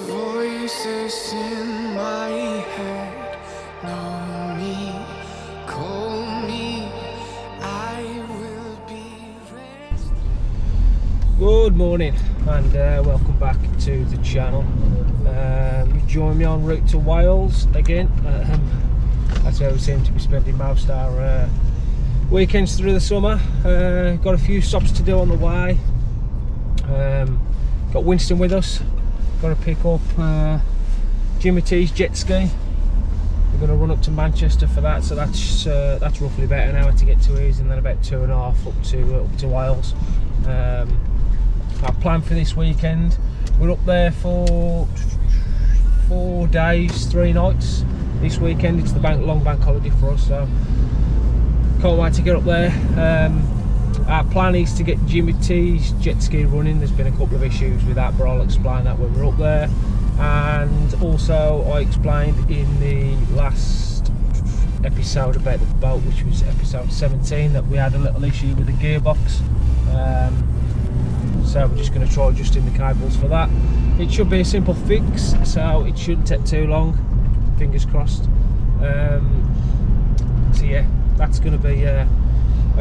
Voices in my head, know me, call me, I will be resting. Good morning and welcome back to the channel. You join me en route to Wales again. That's where we seem to be spending most of our weekends through the summer. Got a few stops to do on the way. Got Winston with us. Got to pick up Jimmy T's jet ski. We're going to run up to Manchester for that, so that's roughly about an hour to get to his, and then about 2.5 up to Wales. Our plan for this weekend: we're up there for 4 days, 3 nights. This weekend it's the long bank holiday for us, so can't wait to get up there. Our plan is to get Jimmy T's jet ski running. There's been a couple of issues with that, but I'll explain that when we're up there. And also, I explained in the last episode about the boat, which was episode 17, that we had a little issue with the gearbox. So we're just going to try adjusting the cables for that. It should be a simple fix, so it shouldn't take too long. Fingers crossed. So yeah, that's going to be a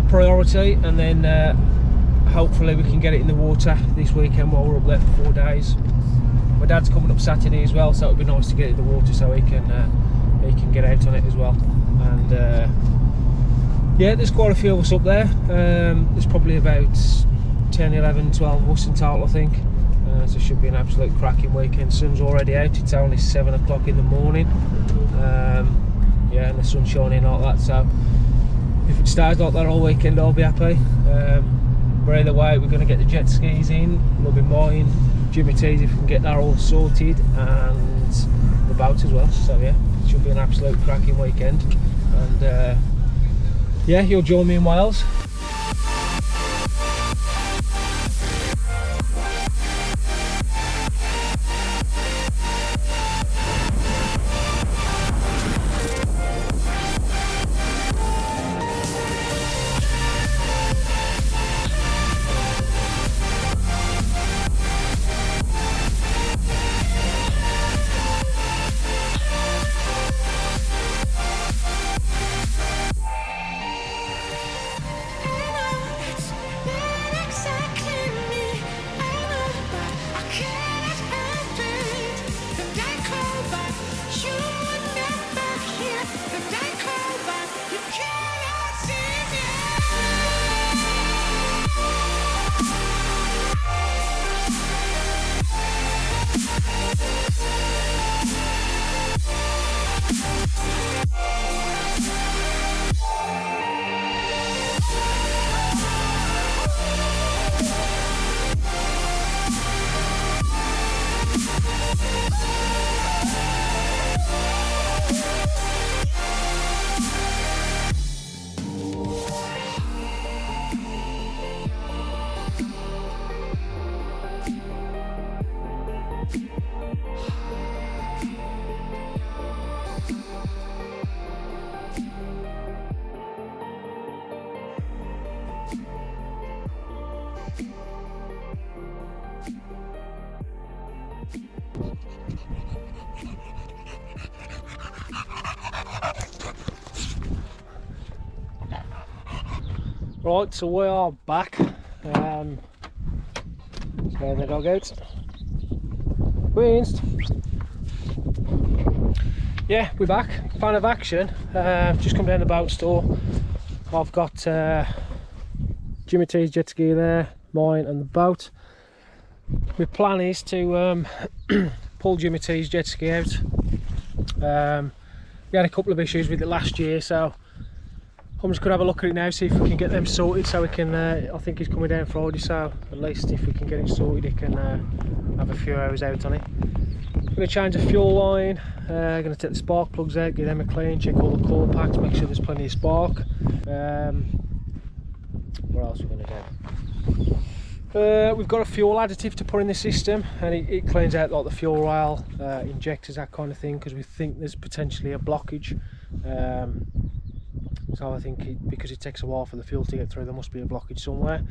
priority, and then hopefully we can get it in the water this weekend while we're up there for 4 days. My dad's coming up Saturday as well, so it'd be nice to get it in the water so he can get out on it as well. And yeah, there's quite a few of us up there. There's probably about 10, 11, 12 of us in total, I think. So it should be an absolute cracking weekend. Sun's already out, it's only 7 o'clock in the morning. Yeah, and the sun's shining like that, so if it stays like that all weekend, I'll be happy. But either way, we're going to get the jet skis in. They'll be mine, Jimmy T's if we can get that all sorted, and the boat as well. So yeah, it should be an absolute cracking weekend. And yeah, you'll join me in Wales. Right, so we are back. There's the dog out. Winst. Yeah, we're back. Fan of action. Just come down the boat store. I've got Jimmy T's jet ski there, mine and the boat. My plan is to pull Jimmy T's jet ski out. We had a couple of issues with it last year, so I'm just going to have a look at it now, see if we can get them sorted, so we can, I think he's coming down Friday, so at least if we can get it sorted, he can have a few hours out on it. I'm going to change the fuel line, going to take the spark plugs out, give them a clean, check all the core packs, make sure there's plenty of spark. What else are we going to do? We've got a fuel additive to put in the system, and it cleans out like the fuel rail, injectors, that kind of thing, because we think there's potentially a blockage. So I think because it takes a while for the fuel to get through, there must be a blockage somewhere.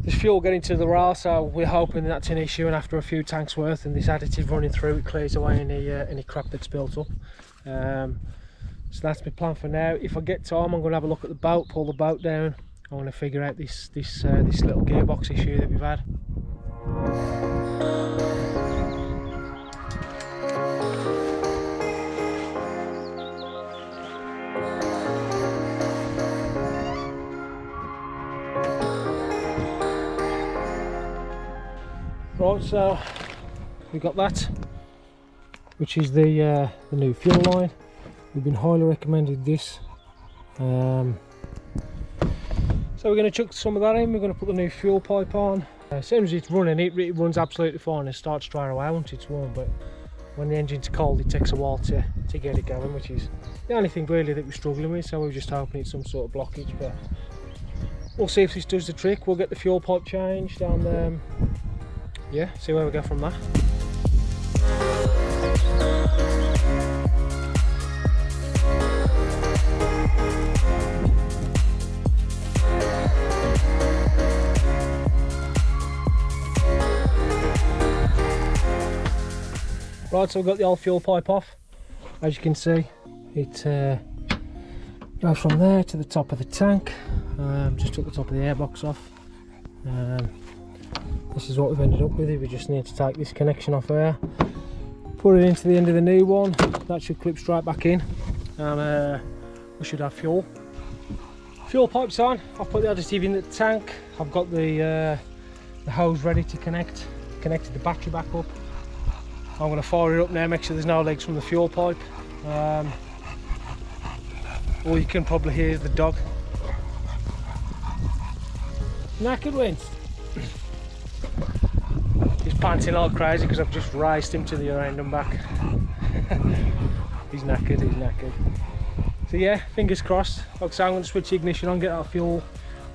there's fuel getting to the rail, so we're hoping that's an issue, and after a few tanks worth and this additive running through, it clears away any crap that's built up. So that's my plan for now. If I get time, I'm going to have a look at the boat, pull the boat down. I want to figure out this little gearbox issue that we've had. Right, so we got that, which is the new fuel line. We've been highly recommended this. So we're going to chuck some of that in. We're going to put the new fuel pipe on. As soon as it's running, it runs absolutely fine and starts straight away once it's warm, but when the engine's cold it takes a while to get it going, which is the only thing really that we're struggling with. So we're just hoping it's some sort of blockage, but we'll see if this does the trick. We'll get the fuel pipe changed and yeah, see where we go from there. Right, so we've got the old fuel pipe off. As you can see, it goes from there to the top of the tank. Just took the top of the airbox off. This is what we've ended up with. We just need to take this connection off here, put it into the end of the new one. That should clip straight back in, and we should have fuel. Fuel pipe's on. I've put the additive in the tank. I've got the hose ready to connect. Connected the battery back up. I'm going to fire it up now, make sure there's no legs from the fuel pipe. All you can probably hear is the dog. Knackered, Wins. He's panting like crazy because I've just raced him to the end and back. He's knackered, he's knackered. So yeah, fingers crossed. Like I say, I'm going to switch the ignition on, get our fuel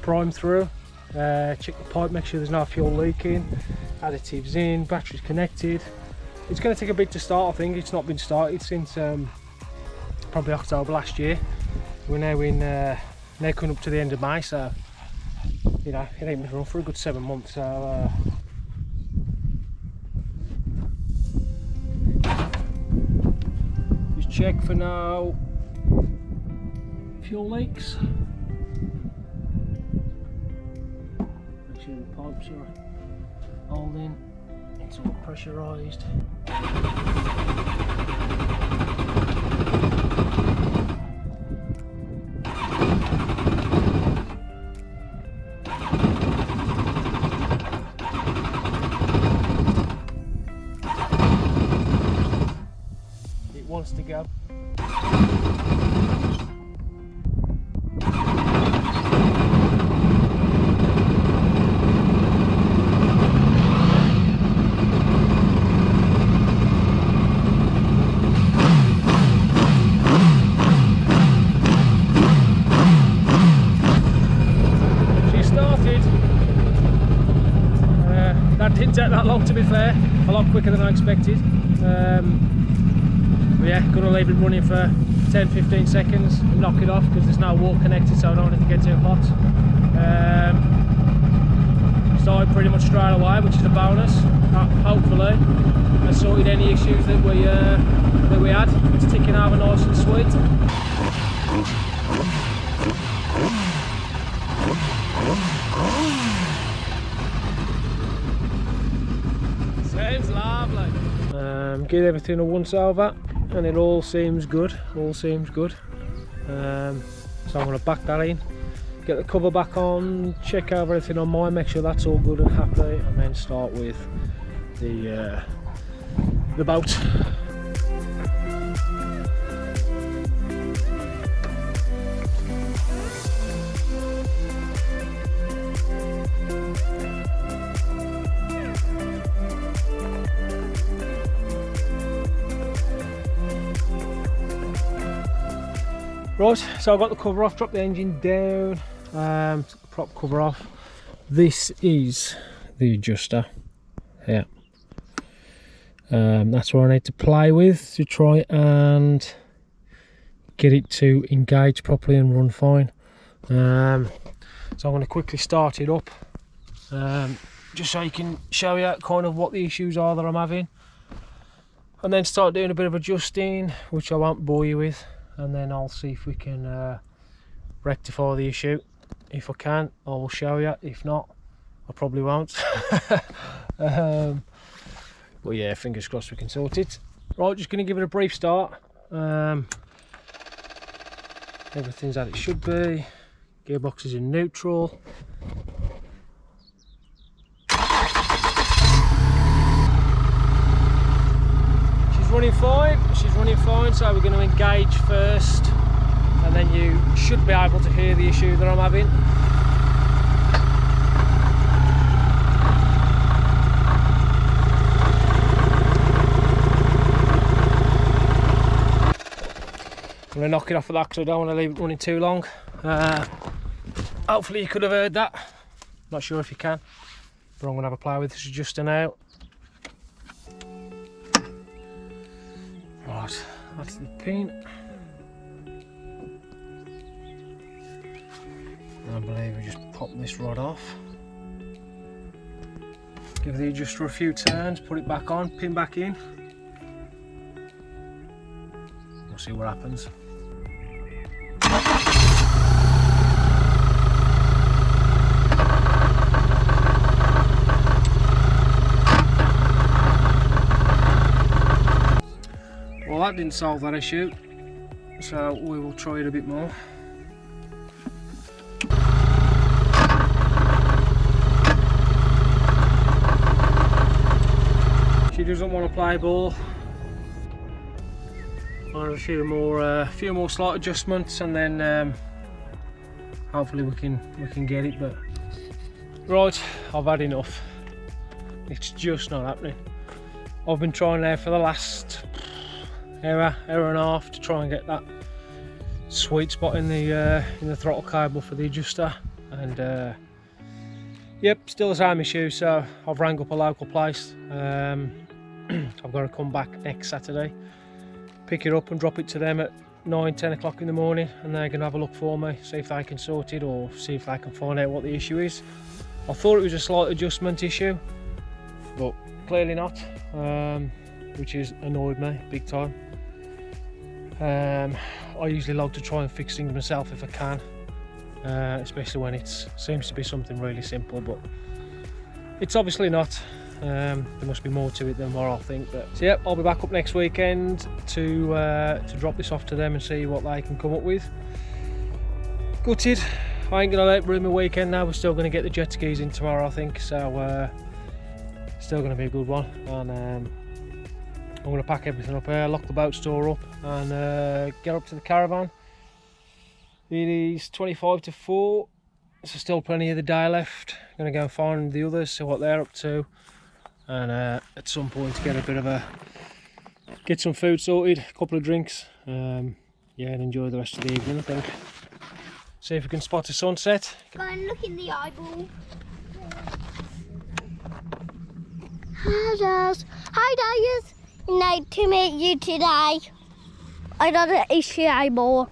primed through, check the pipe, make sure there's no fuel leaking, additives in, batteries connected. It's going to take a bit to start, I think. It's not been started since probably October last year. We're now now coming up to the end of May, so you know, it ain't been run for a good 7 months. So just check for now fuel leaks. Make sure the pipes are holding. It's all pressurised. It wants to go. Didn't take that long, to be fair, a lot quicker than I expected. But yeah, gonna leave it running for 10-15 seconds and knock it off because there's no water connected, so I don't want it to get too hot. Started pretty much straight away, which is a bonus. Hopefully I sorted any issues that we had. It's ticking over nice and sweet. Sounds lovely. Get everything a once over and it all seems good. So I'm going to back that in, get the cover back on, check over everything on mine, make sure that's all good and happy, and then start with the boat. Right, so I've got the cover off, dropped the engine down, took the prop cover off. This is the adjuster here. That's what I need to play with to try and get it to engage properly and run fine. So I'm going to quickly start it up just so you can show you kind of what the issues are that I'm having, and then start doing a bit of adjusting, which I won't bore you with, and then I'll see if we can rectify the issue. If I can, I will show you. If not, I probably won't. But yeah, fingers crossed we can sort it. Right, just going to give it a brief start. Everything's as it should be. Gearbox is in neutral. She's running fine, so we're going to engage first, and then you should be able to hear the issue that I'm having. I'm going to knock it off of that because I don't want to leave it running too long. Hopefully you could have heard that. Not sure if you can, but I'm going to have a play with this adjuster now. Right, that's the pin. I believe we just pop this rod off. Give the adjuster a few turns, put it back on, pin back in. We'll see what happens. Well, that didn't solve that issue, so we will try it a bit more. She doesn't want to play ball. I'll have a few more slight adjustments, and then hopefully we can get it. But right, I've had enough. It's just not happening. I've been trying now for the last hour and a half to try and get that sweet spot in the throttle cable for the adjuster, and yep, still the same issue. So I've rang up a local place. I've got to come back next Saturday, pick it up and drop it to them at 9-10 o'clock in the morning, and they're going to have a look for me, see if they can sort it or see if they can find out what the issue is. I thought it was a slight adjustment issue, but clearly not, which has annoyed me big time. I usually like to try and fix things myself if I can, especially when it seems to be something really simple, but it's obviously not. There must be more to it than what I think. But so yeah, I'll be back up next weekend to drop this off to them and see what they can come up with. Gutted. I ain't gonna let it ruin my weekend now. We're still gonna get the jet skis in tomorrow, I think. So still gonna be a good one. And I'm gonna pack everything up here, lock the boat store up, and get up to the caravan. It is 25 to 4. So still plenty of the day left. Gonna go and find the others, see what they're up to, and at some point get some food sorted, a couple of drinks, yeah, and enjoy the rest of the evening, I think. See if we can spot a sunset. Go and look in the eyeball. Hi guys. Nice to meet you today. I got an issue eyeball.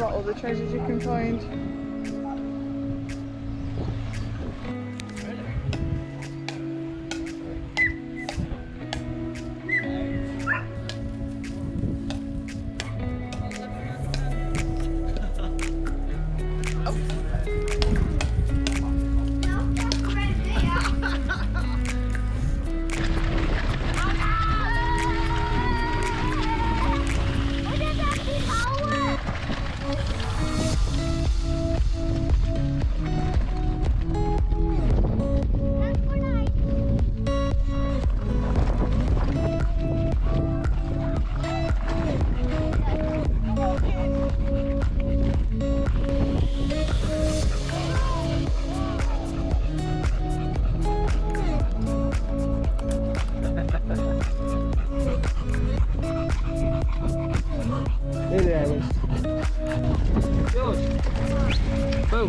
All the treasures you can find. go.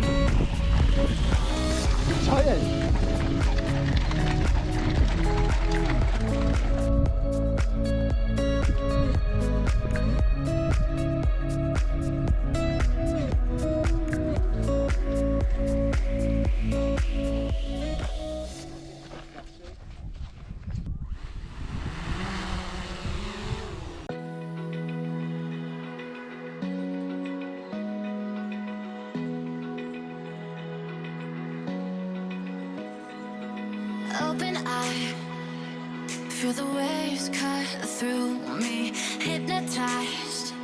Tired. Open eye, feel the waves cut through me, hypnotized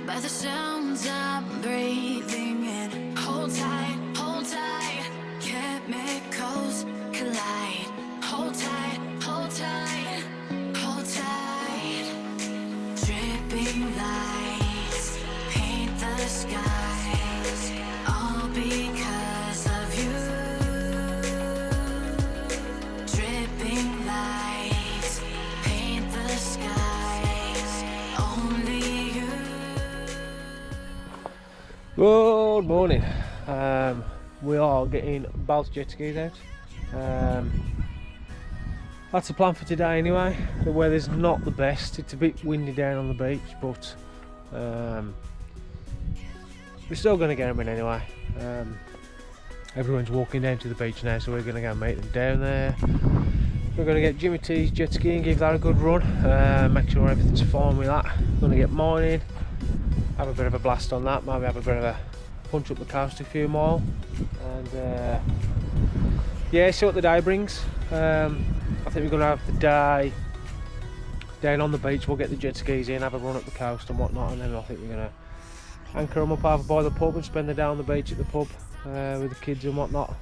by the sounds I'm breathing in. Hold tight, chemicals collide. Hold tight, hold tight, hold tight. Dripping lights paint the skies, all because of you. Dripping lights paint the skies, only you. Good morning. We are getting both jet skis out. That's the plan for today anyway. The weather's not the best. It's a bit windy down on the beach, but we're still going to get them in anyway. Everyone's walking down to the beach now, so we're going to go meet them down there. We're going to get Jimmy T's jet ski and give that a good run. Make sure everything's fine with that. Going to get mine in, have a bit of a blast on that, maybe have a bit of a punch up the coast a few more, and yeah, see what the day brings. I think we're going to have the day down on the beach. We'll get the jet skis in, have a run up the coast and whatnot, and then I think we're going to anchor them up over by the pub and spend the day on the beach at the pub with the kids and whatnot.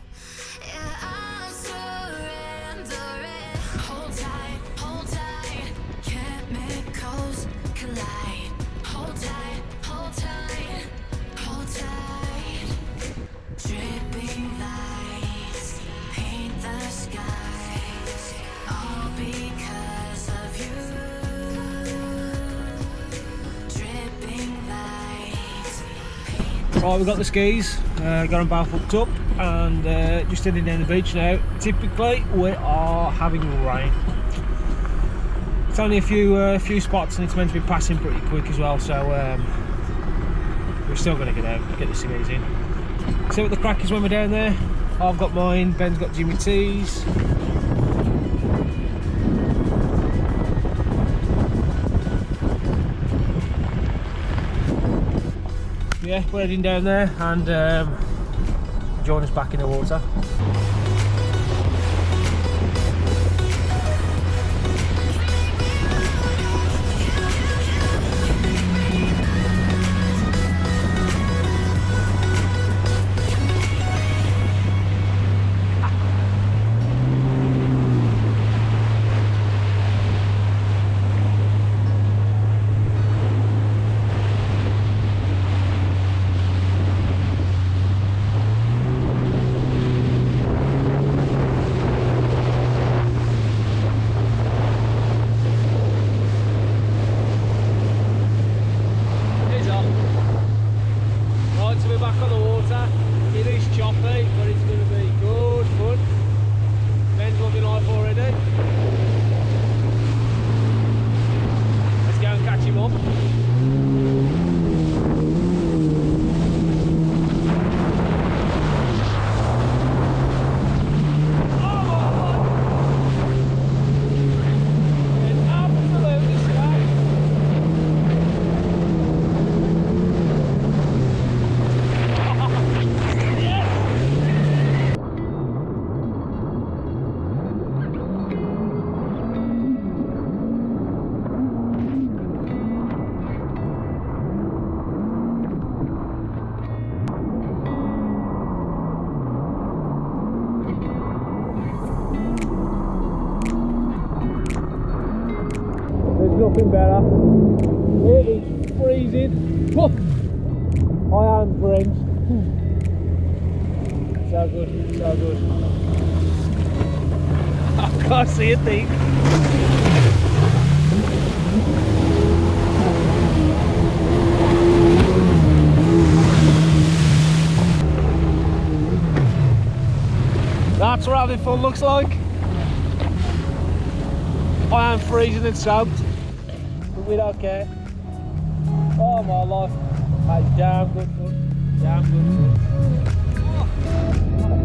Right, we've got the skis, got them both hooked up, and just heading down the beach now. Typically we are having rain. It's only a few spots and it's meant to be passing pretty quick as well, so we're still going to get out, get the skis in. See what the crack is when we're down there. I've got mine, Ben's got Jimmy T's. Yeah, we're heading down there and join us back in the water. Nothing better. It is freezing. I am drenched. So good, so good. I can't see a thing. That's what having fun looks like. I am freezing and soaked, but we don't care. Oh my life, that's damn good fun. Damn good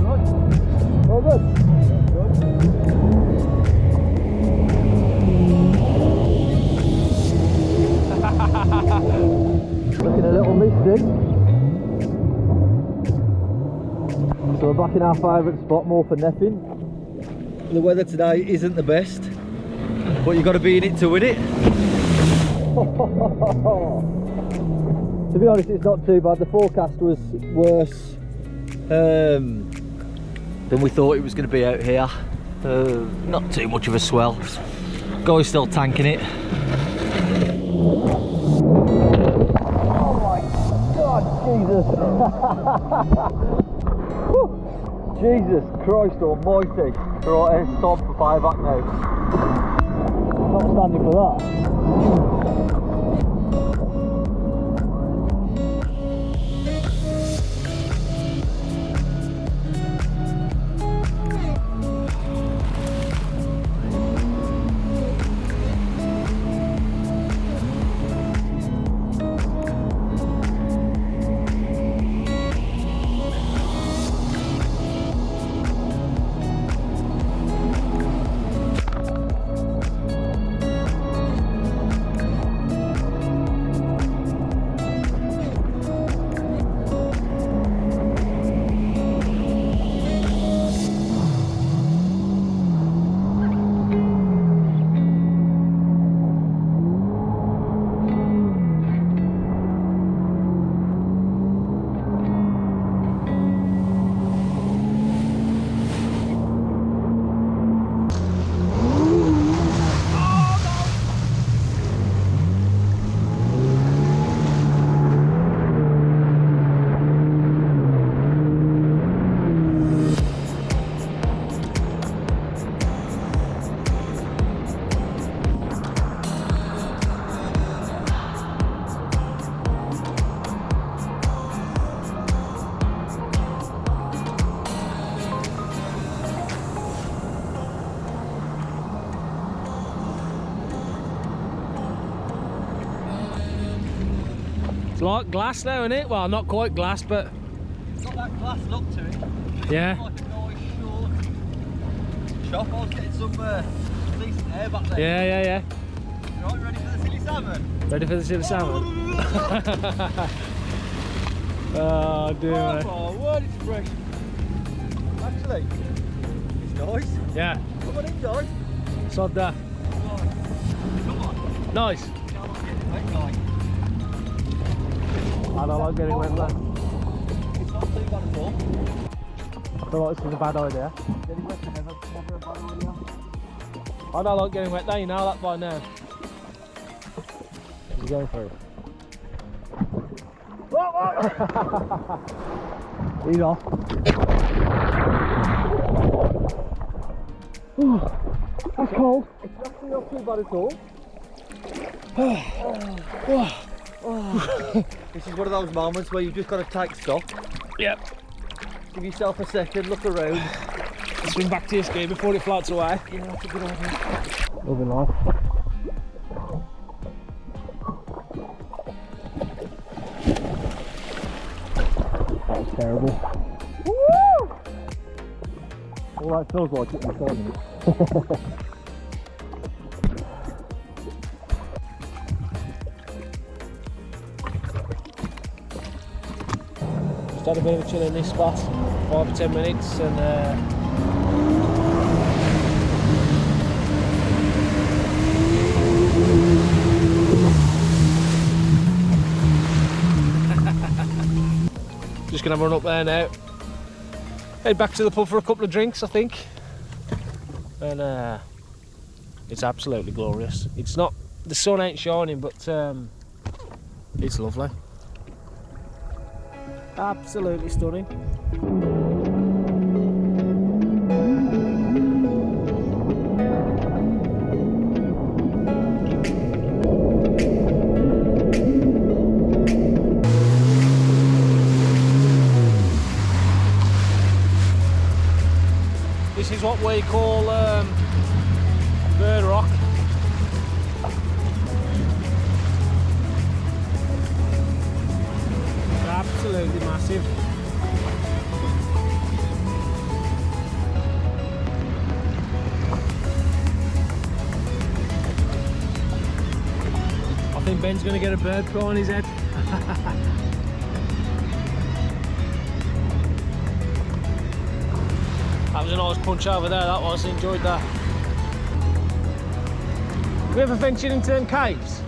fun. All good. Looking a little misty. So we're back in our favourite spot, more for neffing. The weather today isn't the best, but you've got to be in it to win it. To be honest, it's not too bad. The forecast was worse than we thought it was going to be out here. Not too much of a swell. Guy's still tanking it. Oh my God, Jesus. Jesus Christ almighty. Right, it's time for buyback now. Not standing for that. It's like glass now, isn't it? Well, not quite glass, but It's got that glass look to it. yeah. Like a nice short chop. I was getting some decent air back there. Yeah. Right, ready for the silly salmon? Ready for the silver salmon? Oh dear. Oh mate. my word, it's fresh. Actually, it's nice. Yeah, Come on in, guys. sod that. Come on. Nice. Wait, guys. I don't like getting wet there. It's not too bad at all. I feel like this is a bad idea. Getting wet is never a bad idea. I don't like getting wet there, you know that by now. You're going through. He's off. Ooh, that's cold. It's actually not too bad at all. This is one of those moments where you've just got to take stock. Yep. Give yourself a second, look around. Swim back to your ski before it floats away. Yeah, that's a good idea. Loving life. That was terrible. Woo! All that feels like it in 5 minutes. Just had a bit of a chill in this spot, 5 or 10 minutes, and just gonna run up there now. Head back to the pub for a couple of drinks, I think. And it's absolutely glorious. It's not, the sun ain't shining, but it's lovely. Absolutely stunning. what we call bird rock. Absolutely massive. I think Ben's going to get a bird put on his head. That was a nice punch over there, that was. Enjoyed that. We ever ventured into them caves?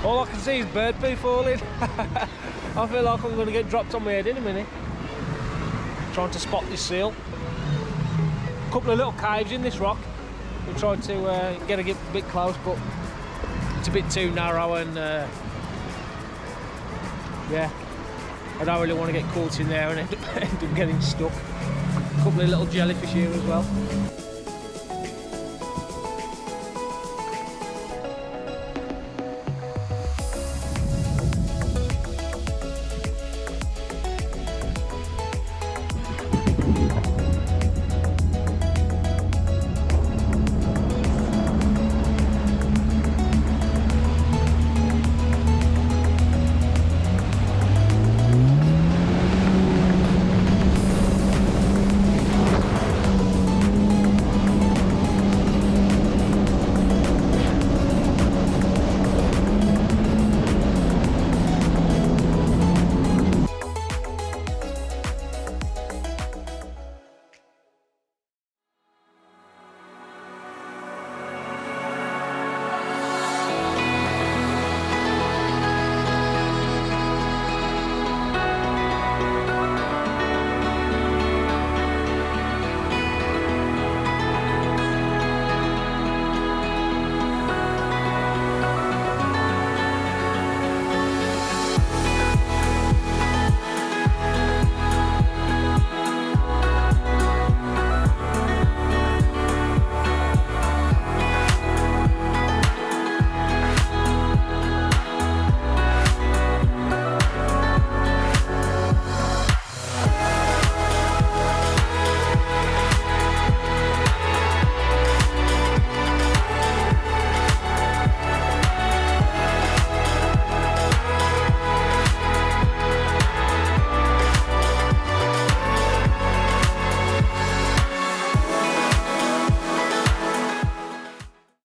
All I can see is bird poo falling. I feel like I'm going to get dropped on my head in a minute. Trying to spot this seal. A couple of little caves in this rock. We tried to get a bit close, but it's a bit too narrow, and yeah, I don't really want to get caught in there and end up getting stuck. A couple of little jellyfish here as well.